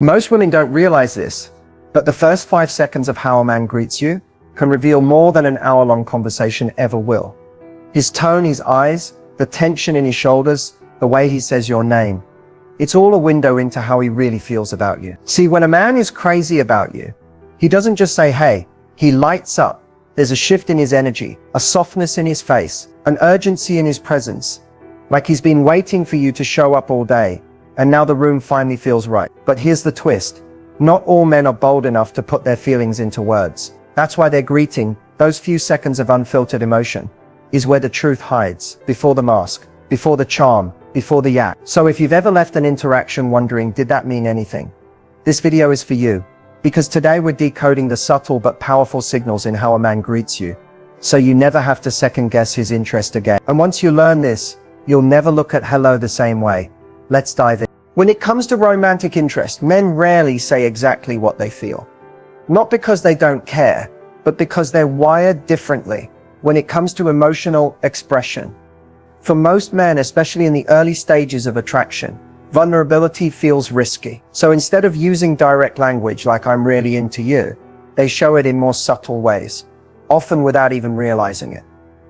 Most women don't realize this, but the first 5 seconds of how a man greets you can reveal more than an hour-long conversation ever will. His tone, his eyes, the tension in his shoulders, the way he says your name. It's all a window into how he really feels about you. See, when a man is crazy about you, he doesn't just say, hey, he lights up. There's a shift in his energy, a softness in his face, an urgency in his presence, like he's been waiting for you to show up all day. And now the room finally feels right. But here's the twist. Not all men are bold enough to put their feelings into words. That's why their greeting, those few seconds of unfiltered emotion, is where the truth hides, before the mask, before the charm, before the act. So if you've ever left an interaction wondering, did that mean anything? This video is for you, because today we're decoding the subtle but powerful signals in how a man greets you, so you never have to second guess his interest again. And once you learn this, you'll never look at hello the same way. Let's dive in. When it comes to romantic interest, men rarely say exactly what they feel. Not because they don't care, but because they're wired differently when it comes to emotional expression. For most men, especially in the early stages of attraction, vulnerability feels risky. So instead of using direct language like "I'm really into you," they show it in more subtle ways, often without even realizing it.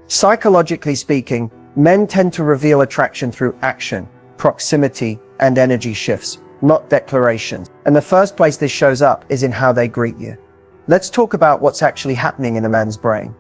Psychologically speaking, men tend to reveal attraction through action, proximity, and energy shifts, not declarations. And the first place this shows up is in how they greet you. Let's talk about what's actually happening in a man's brain.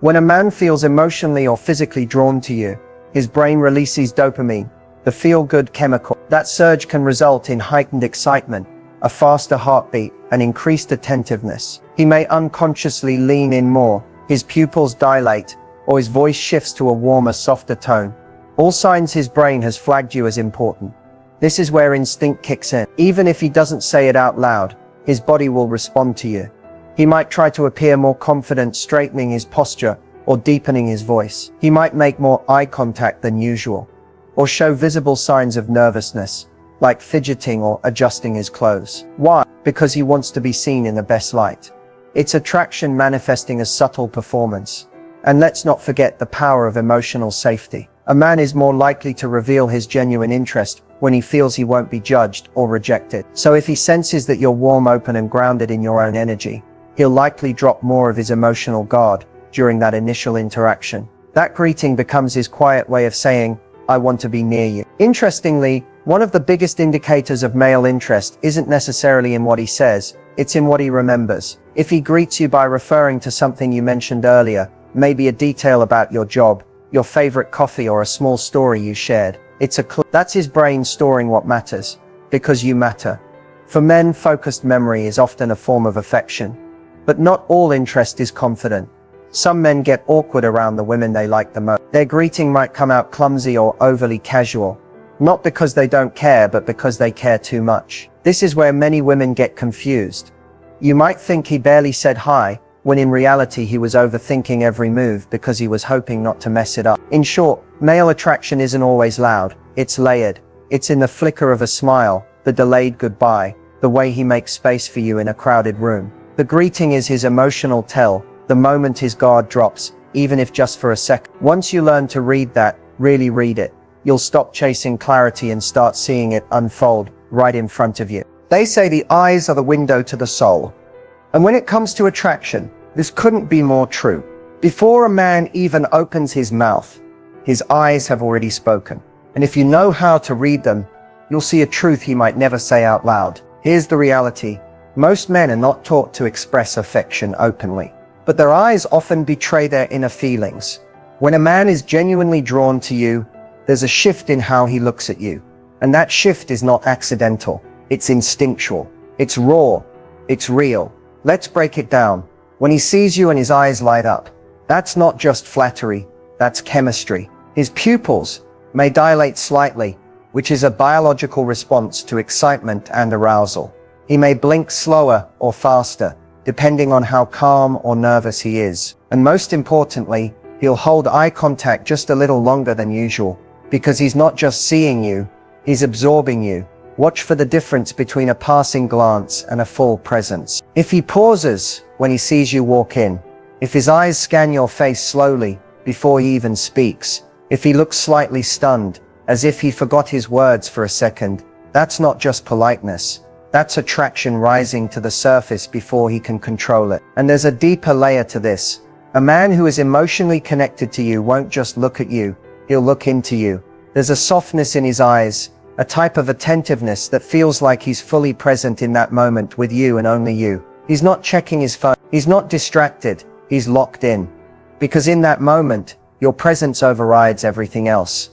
When a man feels emotionally or physically drawn to you, his brain releases dopamine, the feel-good chemical. That surge can result in heightened excitement, a faster heartbeat, and increased attentiveness. He may unconsciously lean in more, his pupils dilate, or his voice shifts to a warmer, softer tone. All signs his brain has flagged you as important. This is where instinct kicks in. Even if he doesn't say it out loud, his body will respond to you. He might try to appear more confident, straightening his posture or deepening his voice. He might make more eye contact than usual, or show visible signs of nervousness, like fidgeting or adjusting his clothes. Why? Because he wants to be seen in the best light. It's attraction manifesting as subtle performance. And let's not forget the power of emotional safety. A man is more likely to reveal his genuine interest when he feels he won't be judged or rejected. So if he senses that you're warm, open, and grounded in your own energy, he'll likely drop more of his emotional guard during that initial interaction. That greeting becomes his quiet way of saying, I want to be near you. Interestingly, one of the biggest indicators of male interest isn't necessarily in what he says, it's in what he remembers. If he greets you by referring to something you mentioned earlier, maybe a detail about your job, your favorite coffee, or a small story you shared, it's a clue. That's his brain storing what matters, because you matter. For men, focused memory is often a form of affection. But not all interest is confident. Some men get awkward around the women they like the most. Their greeting might come out clumsy or overly casual, not because they don't care, but because they care too much. This is where many women get confused. You might think he barely said hi, when in reality he was overthinking every move because he was hoping not to mess it up. In short, male attraction isn't always loud, it's layered. It's in the flicker of a smile, the delayed goodbye, the way he makes space for you in a crowded room. The greeting is his emotional tell, the moment his guard drops, even if just for a second. Once you learn to read that, really read it, you'll stop chasing clarity and start seeing it unfold right in front of you. They say the eyes are the window to the soul. And when it comes to attraction, this couldn't be more true. Before a man even opens his mouth, his eyes have already spoken. And if you know how to read them, you'll see a truth he might never say out loud. Here's the reality. Most men are not taught to express affection openly, but their eyes often betray their inner feelings. When a man is genuinely drawn to you, there's a shift in how he looks at you. And that shift is not accidental. It's instinctual. It's raw. It's real. Let's break it down. When he sees you and his eyes light up, that's not just flattery, that's chemistry. His pupils may dilate slightly, which is a biological response to excitement and arousal. He may blink slower or faster, depending on how calm or nervous he is. And most importantly, he'll hold eye contact just a little longer than usual, because he's not just seeing you, he's absorbing you. Watch for the difference between a passing glance and a full presence. If he pauses when he sees you walk in, if his eyes scan your face slowly before he even speaks, if he looks slightly stunned, as if he forgot his words for a second, that's not just politeness. That's attraction rising to the surface before he can control it. And there's a deeper layer to this. A man who is emotionally connected to you won't just look at you, he'll look into you. There's a softness in his eyes, a type of attentiveness that feels like he's fully present in that moment with you and only you. He's not checking his phone, he's not distracted, he's locked in. Because in that moment, your presence overrides everything else.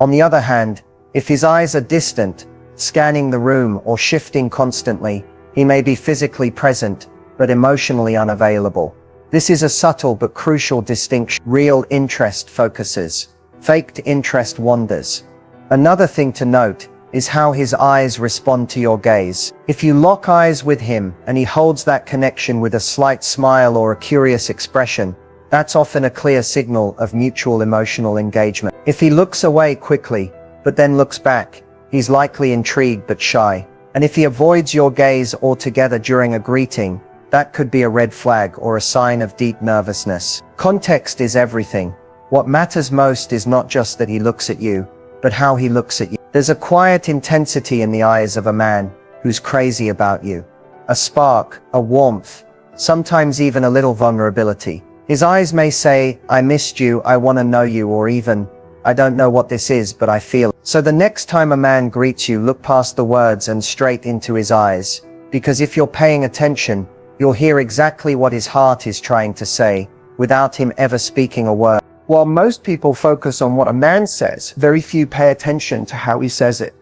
On the other hand, if his eyes are distant, scanning the room or shifting constantly, he may be physically present, but emotionally unavailable. This is a subtle but crucial distinction. Real interest focuses. Faked interest wanders. Another thing to note is how his eyes respond to your gaze. If you lock eyes with him and he holds that connection with a slight smile or a curious expression, that's often a clear signal of mutual emotional engagement. If he looks away quickly, but then looks back, he's likely intrigued but shy. And if he avoids your gaze altogether during a greeting, that could be a red flag or a sign of deep nervousness. Context is everything. What matters most is not just that he looks at you, but how he looks at you. There's a quiet intensity in the eyes of a man who's crazy about you. A spark, a warmth, sometimes even a little vulnerability. His eyes may say, "I missed you, I want to know you," or even, "I don't know what this is, but I feel." So the next time a man greets you, look past the words and straight into his eyes. Because if you're paying attention, you'll hear exactly what his heart is trying to say, without him ever speaking a word. While most people focus on what a man says, very few pay attention to how he says it.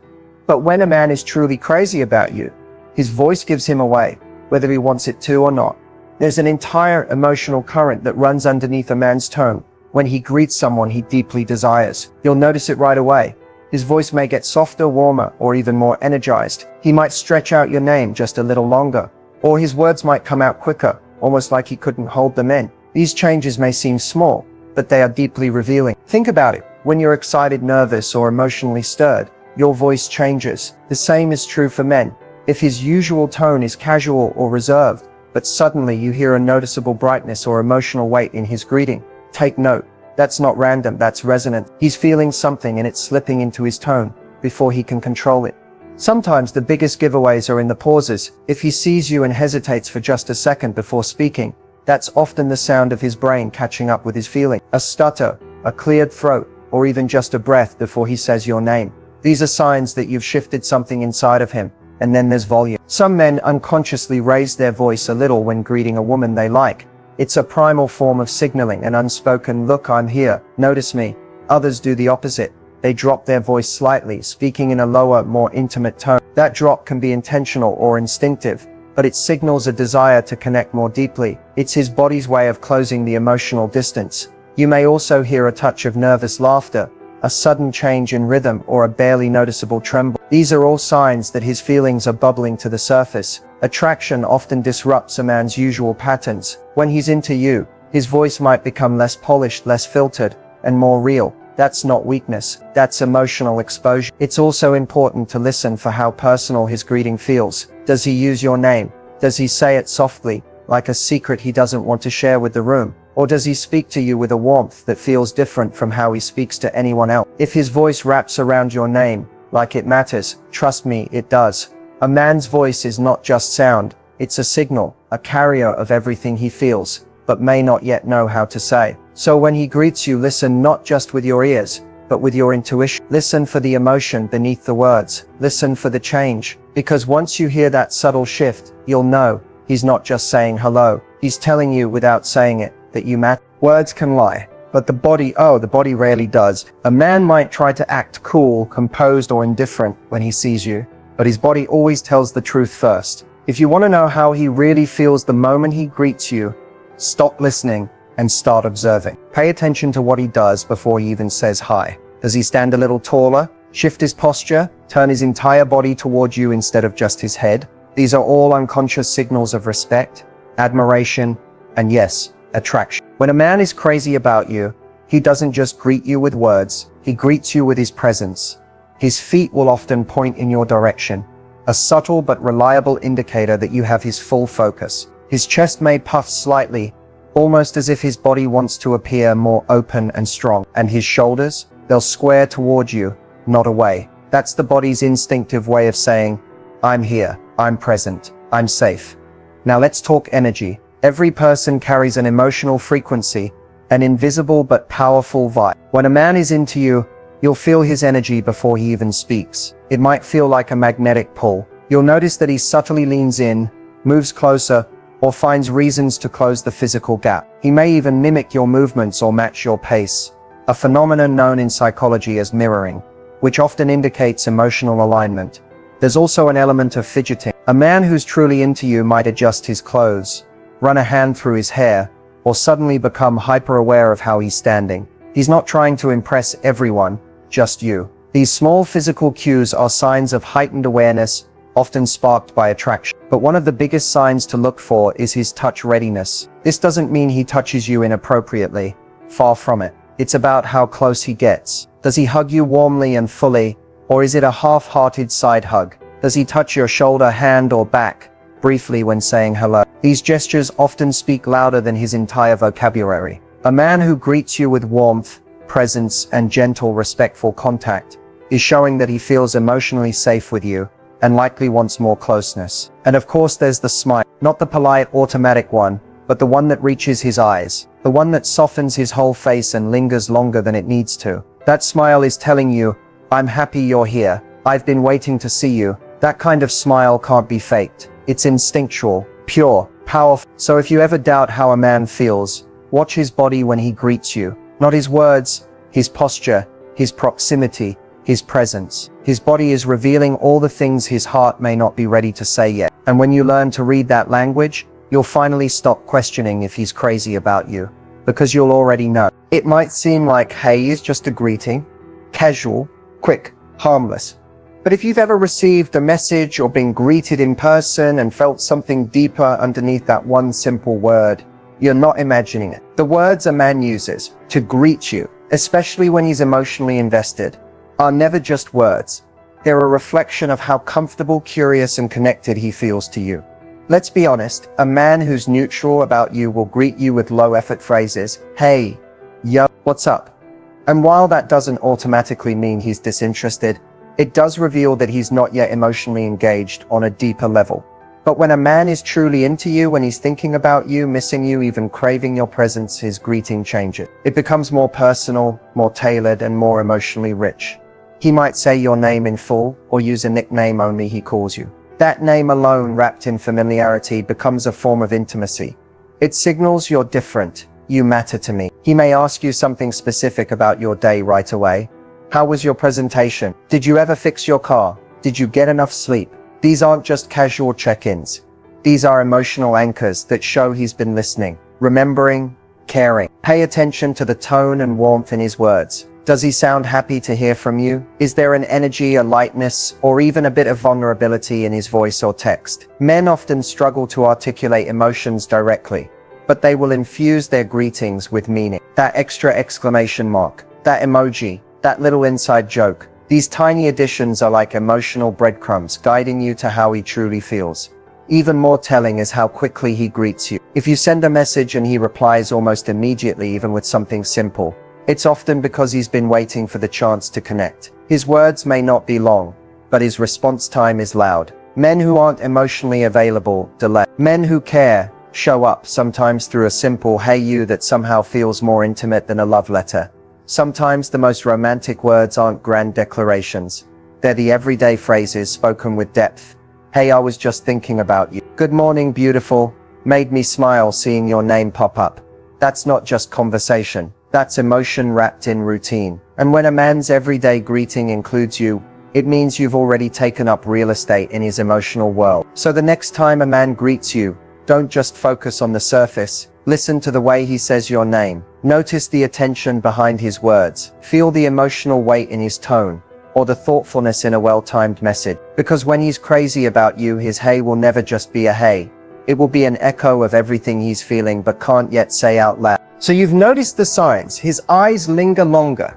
But when a man is truly crazy about you, his voice gives him away, whether he wants it to or not. There's an entire emotional current that runs underneath a man's tone. When he greets someone he deeply desires, you'll notice it right away. His voice may get softer, warmer, or even more energized. He might stretch out your name just a little longer. Or his words might come out quicker, almost like he couldn't hold them in. These changes may seem small, but they are deeply revealing. Think about it. When you're excited, nervous, or emotionally stirred, your voice changes. The same is true for men. If his usual tone is casual or reserved, but suddenly you hear a noticeable brightness or emotional weight in his greeting, take note. That's not random, that's resonant. He's feeling something and it's slipping into his tone before he can control it. Sometimes the biggest giveaways are in the pauses. If he sees you and hesitates for just a second before speaking, that's often the sound of his brain catching up with his feeling. A stutter, a cleared throat, or even just a breath before he says your name. These are signs that you've shifted something inside of him. And then there's volume. Some men unconsciously raise their voice a little when greeting a woman they like. It's a primal form of signaling, an unspoken, "Look, I'm here, notice me." Others do the opposite. They drop their voice slightly, speaking in a lower, more intimate tone. That drop can be intentional or instinctive, but it signals a desire to connect more deeply. It's his body's way of closing the emotional distance. You may also hear a touch of nervous laughter, a sudden change in rhythm, or a barely noticeable tremble. These are all signs that his feelings are bubbling to the surface. Attraction often disrupts a man's usual patterns. When he's into you, his voice might become less polished, less filtered, and more real. That's not weakness, that's emotional exposure. It's also important to listen for how personal his greeting feels. Does he use your name? Does he say it softly, like a secret he doesn't want to share with the room? Or does he speak to you with a warmth that feels different from how he speaks to anyone else? If his voice wraps around your name, like it matters, trust me, it does. A man's voice is not just sound, it's a signal, a carrier of everything he feels, but may not yet know how to say. So when he greets you, listen not just with your ears, but with your intuition. Listen for the emotion beneath the words. Listen for the change. Because once you hear that subtle shift, you'll know he's not just saying hello. He's telling you without saying it that you matter. Words can lie, but the body rarely does. A man might try to act cool, composed, or indifferent when he sees you, but his body always tells the truth first. If you want to know how he really feels the moment he greets you, stop listening and start observing. Pay attention to what he does before he even says hi. Does he stand a little taller, shift his posture, turn his entire body towards you instead of just his head? These are all unconscious signals of respect, admiration, and yes, attraction. When a man is crazy about you, he doesn't just greet you with words, he greets you with his presence. His feet will often point in your direction, a subtle but reliable indicator that you have his full focus. His chest may puff slightly, almost as if his body wants to appear more open and strong. And his shoulders, they'll square toward you, not away. That's the body's instinctive way of saying, "I'm here." I'm present. I'm safe. Now let's talk energy. Every person carries an emotional frequency, an invisible but powerful vibe. When a man is into you, you'll feel his energy before he even speaks. It might feel like a magnetic pull. You'll notice that he subtly leans in, moves closer, or finds reasons to close the physical gap. He may even mimic your movements or match your pace, a phenomenon known in psychology as mirroring, which often indicates emotional alignment. There's also an element of fidgeting. A man who's truly into you might adjust his clothes, run a hand through his hair, or suddenly become hyper-aware of how he's standing. He's not trying to impress everyone, just you. These small physical cues are signs of heightened awareness, often sparked by attraction. But one of the biggest signs to look for is his touch readiness. This doesn't mean he touches you inappropriately. Far from it. It's about how close he gets. Does he hug you warmly and fully, or is it a half-hearted side hug? Does he touch your shoulder, hand, or back, briefly when saying hello? These gestures often speak louder than his entire vocabulary. A man who greets you with warmth, presence, and gentle, respectful contact is showing that he feels emotionally safe with you and likely wants more closeness. And of course there's the smile, not the polite automatic one, but the one that reaches his eyes, the one that softens his whole face and lingers longer than it needs to. That smile is telling you, I'm happy you're here, I've been waiting to see you. That kind of smile can't be faked. It's instinctual, pure, powerful. So if you ever doubt how a man feels, watch his body when he greets you. Not his words, his posture, his proximity, his presence. His body is revealing all the things his heart may not be ready to say yet. And when you learn to read that language, you'll finally stop questioning if he's crazy about you, because you'll already know. It might seem like, hey, is just a greeting, casual, quick, harmless. But if you've ever received a message or been greeted in person and felt something deeper underneath that one simple word, you're not imagining it. The words a man uses to greet you, especially when he's emotionally invested, are never just words. They're a reflection of how comfortable, curious, and connected he feels to you. Let's be honest, a man who's neutral about you will greet you with low-effort phrases, hey, yo, what's up? And while that doesn't automatically mean he's disinterested, it does reveal that he's not yet emotionally engaged on a deeper level. But when a man is truly into you, when he's thinking about you, missing you, even craving your presence, his greeting changes. It becomes more personal, more tailored, and more emotionally rich. He might say your name in full, or use a nickname only he calls you. That name alone, wrapped in familiarity, becomes a form of intimacy. It signals you're different, you matter to me. He may ask you something specific about your day right away. How was your presentation? Did you ever fix your car? Did you get enough sleep? These aren't just casual check-ins. These are emotional anchors that show he's been listening, remembering, caring. Pay attention to the tone and warmth in his words. Does he sound happy to hear from you? Is there an energy, a lightness, or even a bit of vulnerability in his voice or text? Men often struggle to articulate emotions directly, but they will infuse their greetings with meaning. That extra exclamation mark, that emoji, that little inside joke. These tiny additions are like emotional breadcrumbs guiding you to how he truly feels. Even more telling is how quickly he greets you. If you send a message and he replies almost immediately, even with something simple, it's often because he's been waiting for the chance to connect. His words may not be long, but his response time is loud. Men who aren't emotionally available delay. Men who care show up, sometimes through a simple hey you that somehow feels more intimate than a love letter. Sometimes the most romantic words aren't grand declarations. They're the everyday phrases spoken with depth. Hey, I was just thinking about you. Good morning, beautiful. Made me smile seeing your name pop up. That's not just conversation. That's emotion wrapped in routine. And when a man's everyday greeting includes you, it means you've already taken up real estate in his emotional world. So the next time a man greets you, don't just focus on the surface. Listen to the way he says your name. Notice the attention behind his words. Feel the emotional weight in his tone, or the thoughtfulness in a well-timed message. Because when he's crazy about you, his hey will never just be a hey. It will be an echo of everything he's feeling but can't yet say out loud. So you've noticed the signs. His eyes linger longer.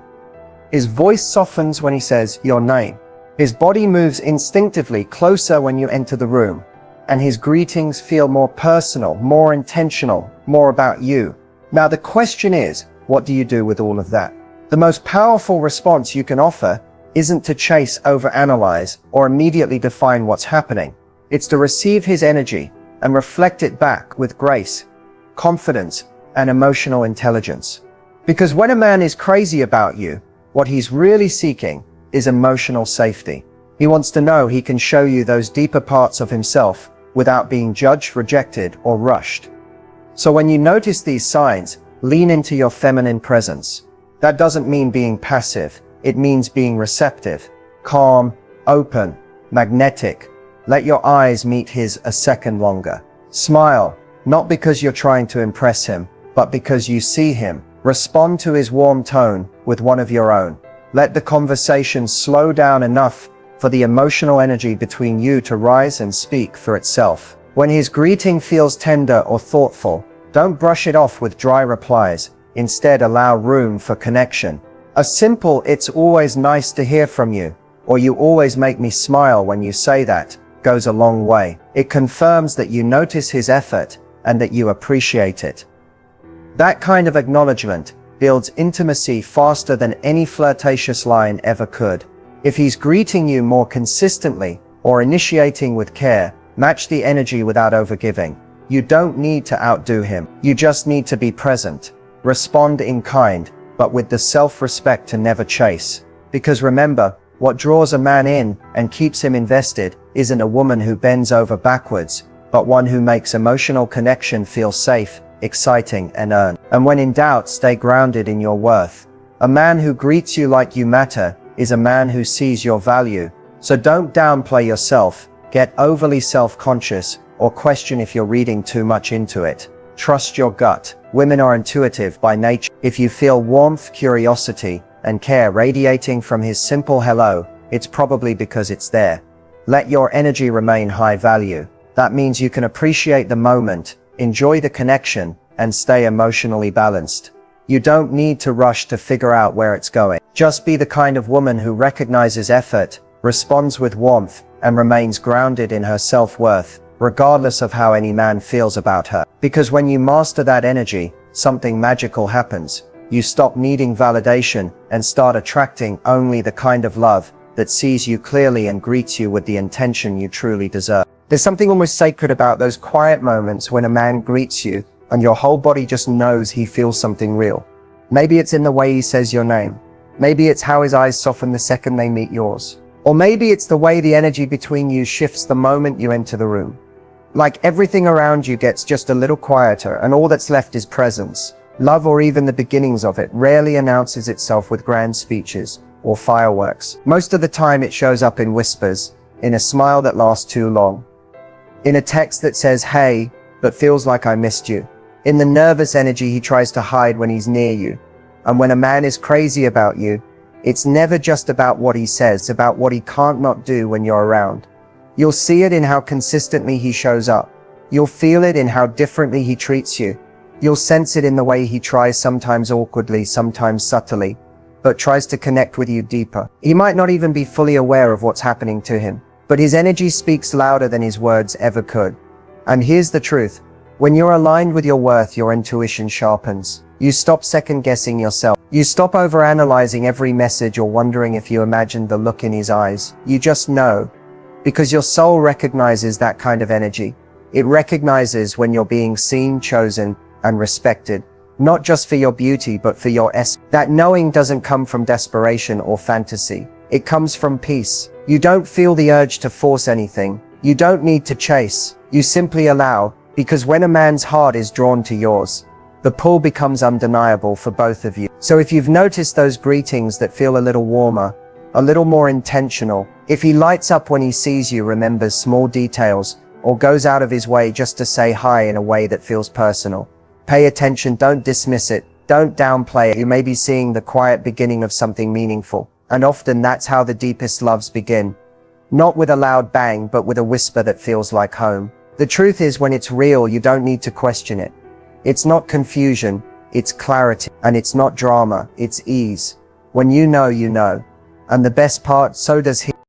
His voice softens when he says your name. His body moves instinctively closer when you enter the room. And his greetings feel more personal, more intentional, more about you. Now the question is, what do you do with all of that? The most powerful response you can offer isn't to chase, overanalyze, or immediately define what's happening. It's to receive his energy and reflect it back with grace, confidence, and emotional intelligence. Because when a man is crazy about you, what he's really seeking is emotional safety. He wants to know he can show you those deeper parts of himself without being judged, rejected, or rushed. So when you notice these signs, lean into your feminine presence. That doesn't mean being passive. It means being receptive, calm, open, magnetic. Let your eyes meet his a second longer. Smile, not because you're trying to impress him, but because you see him. Respond to his warm tone with one of your own. Let the conversation slow down enough for the emotional energy between you to rise and speak for itself. When his greeting feels tender or thoughtful, don't brush it off with dry replies. Instead, allow room for connection. A simple "it's always nice to hear from you," or "you always make me smile when you say that," goes a long way. It confirms that you notice his effort and that you appreciate it. That kind of acknowledgement builds intimacy faster than any flirtatious line ever could. If he's greeting you more consistently or initiating with care, match the energy without overgiving. You don't need to outdo him. You just need to be present. Respond in kind, but with the self-respect to never chase. Because remember, what draws a man in and keeps him invested isn't a woman who bends over backwards, but one who makes emotional connection feel safe, exciting, and earned. And when in doubt, stay grounded in your worth. A man who greets you like you matter is a man who sees your value. So don't downplay yourself, get overly self-conscious, or question if you're reading too much into it. Trust your gut. Women are intuitive by nature. If you feel warmth, curiosity, and care radiating from his simple hello, it's probably because it's there. Let your energy remain high value. That means you can appreciate the moment, enjoy the connection, and stay emotionally balanced. You don't need to rush to figure out where it's going. Just be the kind of woman who recognizes effort, responds with warmth, and remains grounded in her self-worth, regardless of how any man feels about her. Because when you master that energy, something magical happens. You stop needing validation and start attracting only the kind of love that sees you clearly and greets you with the intention you truly deserve. There's something almost sacred about those quiet moments when a man greets you and your whole body just knows he feels something real. Maybe it's in the way he says your name. Maybe it's how his eyes soften the second they meet yours. Or maybe it's the way the energy between you shifts the moment you enter the room. Like everything around you gets just a little quieter and all that's left is presence. Love, or even the beginnings of it, rarely announces itself with grand speeches or fireworks. Most of the time it shows up in whispers, in a smile that lasts too long, in a text that says "hey" but feels like "I missed you," in the nervous energy he tries to hide when he's near you. And when a man is crazy about you, it's never just about what he says, it's about what he can't not do when you're around. You'll see it in how consistently he shows up. You'll feel it in how differently he treats you. You'll sense it in the way he tries, sometimes awkwardly, sometimes subtly, but tries to connect with you deeper. He might not even be fully aware of what's happening to him, but his energy speaks louder than his words ever could. And here's the truth. When you're aligned with your worth, your intuition sharpens. You stop second-guessing yourself. You stop overanalyzing every message or wondering if you imagined the look in his eyes. You just know. Because your soul recognizes that kind of energy. It recognizes when you're being seen, chosen, and respected, not just for your beauty, but for your essence. That knowing doesn't come from desperation or fantasy. It comes from peace. You don't feel the urge to force anything. You don't need to chase. You simply allow, because when a man's heart is drawn to yours, the pull becomes undeniable for both of you. So if you've noticed those greetings that feel a little warmer, a little more intentional, if he lights up when he sees you, remembers small details, or goes out of his way just to say hi in a way that feels personal, pay attention, don't dismiss it, don't downplay it. You may be seeing the quiet beginning of something meaningful. And often that's how the deepest loves begin. Not with a loud bang, but with a whisper that feels like home. The truth is, when it's real, you don't need to question it. It's not confusion, it's clarity. And it's not drama, it's ease. When you know, you know. And the best part, so does he.